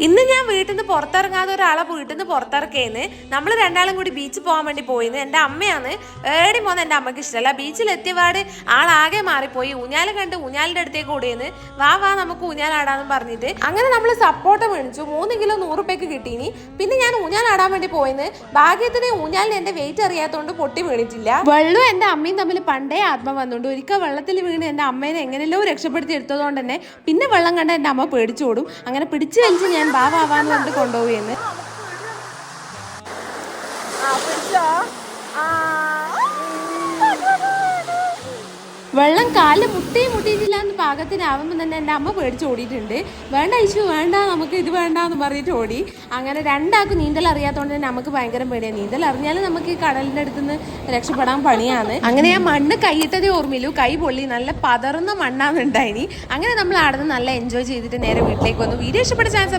ഇന്ന് ഞാൻ വീട്ടിൽ നിന്ന് പുറത്തിറങ്ങാതെ ഒരാളെ വീട്ടിൽ നിന്ന് പുറത്തിറക്കിയെന്ന് നമ്മൾ രണ്ടാളും കൂടി ബീച്ചിൽ പോകാൻ വേണ്ടി പോയിന്ന്. എൻ്റെ അമ്മയാണ് ഏടി പോകുന്നത്. എൻ്റെ അമ്മയ്ക്ക് ഇഷ്ടമല്ല. ബീച്ചിലെത്തിയപാട് ആളാകെ മാറിപ്പോയി. ഊഞ്ഞാൽ കണ്ട് ഊഞ്ഞാലിൻ്റെ അടുത്തേക്ക് ഓടിയെന്ന്. വാ നമുക്ക് ഊഞ്ഞാലാടാന്ന് പറഞ്ഞിട്ട് അങ്ങനെ നമ്മൾ സപ്പോർട്ട് മേടിച്ചു. 3 കിലോ 100 രൂപയ്ക്ക് കിട്ടീനി. പിന്നെ ഞാൻ ഊഞ്ഞാലാടാൻ വേണ്ടി പോയിന്ന്. ഭാഗ്യത്തിന് ഊഞ്ഞാലിന് എൻ്റെ വെയിറ്റ് അറിയാത്തതുകൊണ്ട് പൊട്ടി വീണിട്ടില്ല. വെള്ളവും എൻ്റെ അമ്മയും തമ്മിൽ പണ്ടേ ആത്മ വന്നുകൊണ്ട് ഒരിക്കൽ വെള്ളത്തിൽ വീണ് എൻ്റെ അമ്മേനെ എങ്ങനെയല്ലോ രക്ഷപ്പെടുത്തി എടുത്തതുകൊണ്ട് തന്നെ പിന്നെ വെള്ളം കണ്ട എൻ്റെ അമ്മ പേടിച്ചോടും. അങ്ങനെ പിടിച്ചു വലിച്ച് ഞാൻ വാവാന്ന് പറഞ്ഞിട്ട് കൊണ്ടുപോയെന്ന്. വെള്ളം കാലിൽ മുട്ടിയിട്ടില്ല എന്ന് പാകത്തിനാവുമ്പോൾ തന്നെ എൻ്റെ അമ്മ പേടിച്ച് ഓടിയിട്ടുണ്ട്. വേണ്ട ഐശു വേണ്ട, നമുക്ക് ഇത് വേണ്ട എന്ന് പറഞ്ഞിട്ട് ഓടി. അങ്ങനെ രണ്ടാൾക്ക് നീന്തൽ അറിയാത്തതുകൊണ്ട് തന്നെ നമുക്ക് ഭയങ്കര പേടിയാണ്. നീന്തൽ അറിഞ്ഞാലും നമുക്ക് ഈ കടലിൻ്റെ അടുത്തുനിന്ന് രക്ഷപ്പെടാൻ പണിയാണ്. അങ്ങനെ ആ മണ്ണ് കൈയിട്ടതേ ഓർമ്മയില്ലൂ. കൈ പൊള്ളി നല്ല പതറുന്ന മണ്ണാണ് ഉണ്ടായിനി. അങ്ങനെ നമ്മൾ ആടുന്ന് നല്ല എൻജോയ് ചെയ്തിട്ട് നേരെ വീട്ടിലേക്ക് വന്നു. വീഡിയോ ഇഷ്ടപ്പെട്ട ചാനൽ